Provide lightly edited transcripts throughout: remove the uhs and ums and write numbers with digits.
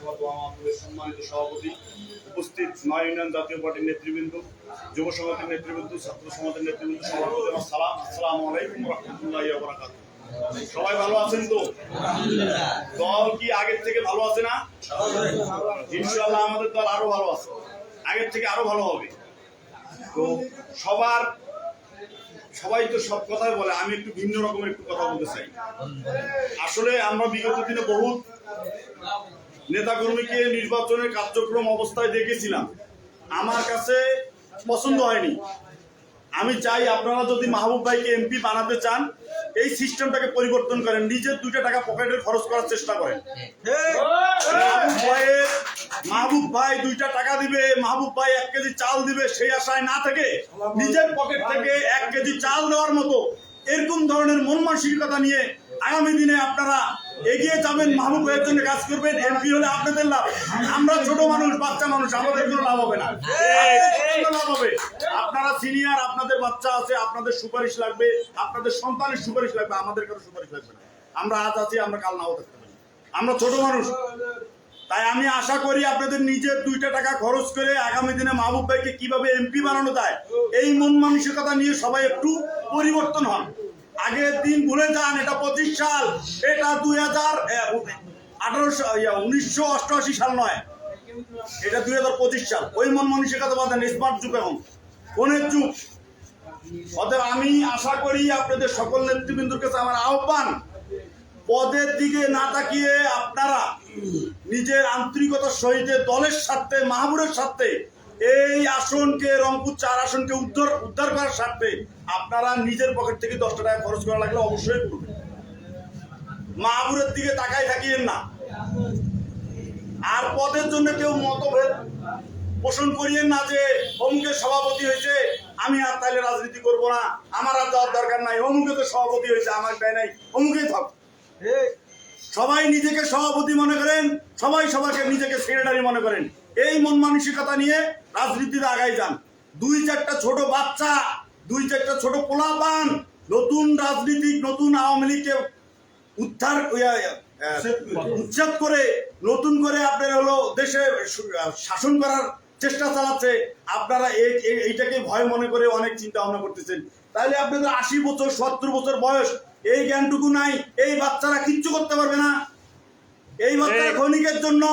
সম্মানিত সভাপতি, উপস্থিত ৯ ইউনিয়ন জাতীয় পার্টির নেতৃবৃন্দ, যুব সমিতির নেতৃবৃন্দ, ছাত্র সমাজের নেতৃবৃন্দ, সভাপতি সালাম, আসসালামু আলাইকুম রাহমাতুল্লাহি ওয়া বারাকাতুহু। সবাই ভালো আছেন তো? দল কি আগের থেকে ভালো আছে না? ইনশাআল্লাহ আমাদের দল আরো ভালো আছে, আগের থেকে আরো ভালো হবে। তো সবাই তো সব কথাই বলে, আমি একটু ভিন্ন রকমের একটু কথা বলতে চাই। আসলে আমরা বিগত দিনে বহুত নেতাকর্মীকে নির্বাচনের কার্যক্রম অবস্থায় দেখেছিলাম, আমার কাছে পছন্দ হয়নি। আমি চাই আপনারা যদি মাহবুব ভাইকে এমপি বানাতে চান, এই সিস্টেমটাকে পরিবর্তন করেন, নিজের 2 টাকা পকেটে খরচ করার চেষ্টা করেন। মাহবুব ভাই 2টা টাকা দিবে, মাহবুব ভাই 1 কেজি চাল দিবে, সেই আশায় না থেকে নিজের পকেট থেকে 1 কেজি চাল দেওয়ার মতো এরকম ধরনের মন মানসিকতা নিয়ে আগামী দিনে আপনারা এগিয়ে যাবেন, মাহবুব ভাইয়ের জন্য কাজ করবেন। এমপি হলে আপনাদের লাভ, আমরা ছোট মানুষ, বাচ্চা মানুষ, আমাদের কোনো লাভ হবে না, লাভ হবে। আপনারা সিনিয়র, আপনাদের বাচ্চা আছে, আপনাদের সুপারিশ লাগবে, আপনাদের সন্তানের সুপারিশ লাগবে, আমাদের কারো সুপারিশ লাগবে না। আমরা আজ আছি, আমরা কাল নাও থাকতে পারি, আমরা ছোট মানুষ। তাই আমি আশা করি আপনাদের নিজের 2টা টাকা খরচ করে আগামী দিনে মাহবুব ভাইকে কিভাবে এমপি বানানো যায়, এই মন মানসিকতা নিয়ে সবাই একটু পরিবর্তন হন। আগের দিন ভুলে যান, এটা 25 সাল, এটা 1988 সাল নয়, এটা 2025 সাল। ওই মন মানসিকতা বাদেন, স্মার্ট যুগ, এখন ফোনের যুগ। অতএব আমি আশা করি আপনাদের সকল নেতৃবৃন্দর কাছে আমার আহ্বান, পদের দিকে না তাকিয়ে আপনারা নিজের আন্তরিকতার সহিত দলের স্বার্থে, মাহবুবের স্বার্থে, এই আসনকে, রংপুর 4 আসনকে উদ্ধার করার স্বার্থে আপনারা নিজের পকেট থেকে 10 টাকা খরচ করা লাগলে অবশ্যই করবেন। মাহবুবের দিকে তাকাই থাকিয়েন না। আর পদের জন্য কেউ মতভেদ পোষণ করিয়েন না যে অমুকের সভাপতি হয়েছে, আমি আর তাইলে রাজনীতি করব না, আমার আর যাওয়ার দরকার নাই, অমুকে তো সভাপতি হয়েছে, আমার দেয় নাই, অমুকেই থাক। সবাই নিজেকে সভাপতি মনে করেন, সবাই সবাইকে নিজেকে সেক্রেটারি মনে করেন। এই মন মানসিকতা নিয়ে রাজনীতিতে আগাই যান। 2-4টা ছোট বাচ্চা, 2-4টা ছোট পোলাপান নতুন রাজনীতিক, নতুন আওয়ামী লীগকে উচ্ছেদ করে নতুন করে আপনার হলো দেশে শাসন করার চেষ্টা চালাচ্ছে। আপনারা এইটাকে ভয় মনে করে অনেক চিন্তা ভাবনা করতেছেন। তাহলে আপনাদের 80 বছর 70 বছর বয়স, এই জ্ঞানটুকু নাই, এই বাচ্চারা কিচ্ছু করতে পারবে না। এই বাচ্চারা ক্ষণিকের জন্য,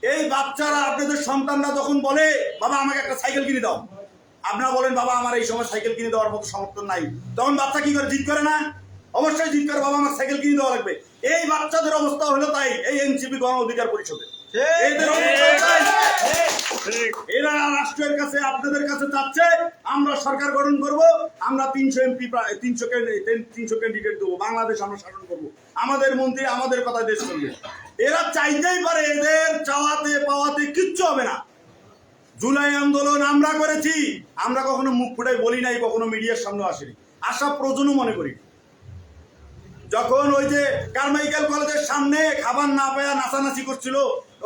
এই বাচ্চারা আপনাদের সন্তানরা যখন বলে বাবা আমাকে একটা সাইকেল কিনে দাও, আপনারা বলেন বাবা আমার এই সময় সাইকেল কিনে দেওয়ার মতো সমর্থন নাই, তখন বাচ্চা কি করে? জিদ করে না? অবশ্যই জিদ করে, বাবা আমার সাইকেল কিনে দেওয়া লাগবে। এই বাচ্চাদের অবস্থা হলো তাই এই এনসিপি গণ অধিকার পরিষদে। এরা রাষ্ট্রের কাছে, আপনাদের কাছে চাচ্ছে আমরা সরকার গঠন করব, আমরা 300 এমপি, 300 ক্যান্ডিডেট দেবো, বাংলাদেশ আমরা শাসন করব, আমাদের মন্ত্রী আমাদের কথা দেশ চলবে। এরা চাইতেই পারে, এদের চাওয়াতে পাওয়াতে কিচ্ছু হবে না। জুলাই আন্দোলন আমরা করেছি, আমরা কখনো মুখ ফুটাই বলি নাই, কখনো মিডিয়ার সামনে আসেনি, আশা প্রয়োজনও মনে করি। যখন ওই যে কারমাইকেল কলেজের সামনে খাবার না পেয়ে নাচানাচি করছিল,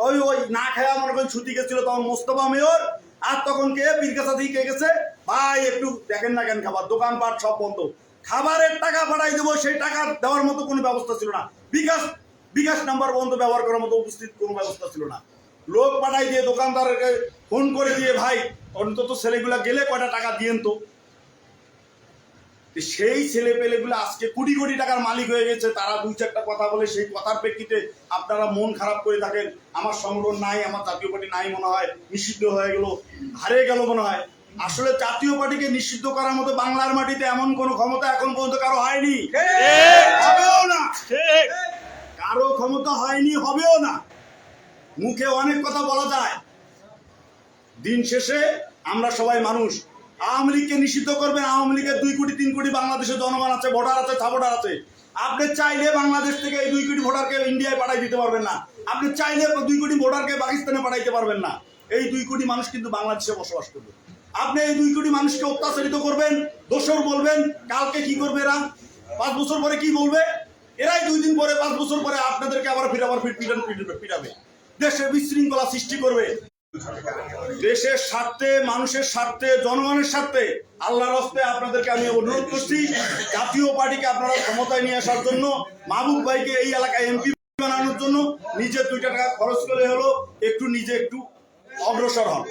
ওই না খাওয়া মনে করেন ছুটি গেছিল, তখন মোস্তফা মেয়র আর তখন কে পীরকাছা থেকে গেছে, ভাই একটু দেখেন না কেন, খাবার দোকানপাট সব বন্ধ, খাবারের টাকা পাঠাই দেবো, সেই টাকা দেওয়ার মতো কোনো ব্যবস্থা ছিল না। বিকাশ নাম্বার বন্ধ ব্যবহার করার মতো উপস্থিত কোনো ব্যবস্থা ছিল না। লোক পাঠাই দিয়ে দোকানদারকে ফোন করে দিয়ে, ভাই অন্তত ছেলেগুলা গেলে কয়টা টাকা দিয়েন তো। সেই ছেলে পেলেগুলো আজকে কোটি কোটি টাকার মালিক হয়ে গেছে। তারা 2-4টা কথা বলে, সেই কথার প্রেক্ষিতে আপনারা মন খারাপ করে থাকেন, আমার সংগঠন নাই, আমার জাতীয় পার্টি নাই মনে হয়, নিষিদ্ধ হয়ে গেল, হারিয়ে গেল মনে হয়। আসলে জাতীয় পার্টিকে নিষিদ্ধ করার মতো বাংলার মাটিতে এমন কোন ক্ষমতা এখন পর্যন্ত কারো হয়নি, হবেও না। কারো ক্ষমতা হয়নি, হবেও না। মুখে অনেক কথা বলা যায়, দিন শেষে আমরা সবাই মানুষ। আওয়ামী লীগকে নিষিদ্ধ করবেন, আওয়ামী লীগের 2 কোটি 3 কোটি বাংলাদেশের জনগণ আছে, ভোটার আছে, সাপোর্টার আছে। আপনি চাইলে বাংলাদেশ থেকে এই 2 কোটি ভোটারকে ইন্ডিয়ায় পাঠাই দিতে পারবেন না, আপনি চাইলে 2 কোটি ভোটারকে পাকিস্তানে পাঠাইতে পারবেন না। এই 2 কোটি মানুষ কিন্তু বাংলাদেশে বসবাস করবে। আপনি এই 2 কোটি মানুষকে অত্যাচারিত করবেন, দোষর বলবেন, কালকে কি করবে এরা? 5 বছর পরে কি বলবে? এরাই 2 দিন পরে, 5 বছর পরে আপনাদেরকে আবার পিটাবে, দেশে বিশৃঙ্খলা সৃষ্টি করবে। দেশের স্বার্থে, মানুষের স্বার্থে, জনগণের স্বার্থে আল্লাহর হস্তে আপনাদেরকে আমি অনুরোধ করছি, জাতীয় পার্টিকে আপনারা ক্ষমতায় নিয়ে আসার জন্য মাহবুব ভাইকে এই এলাকায় এমপি বানানোর জন্য নিজে 2 টাকা খরচ করে হলো একটু নিজে একটু অগ্রসর হন।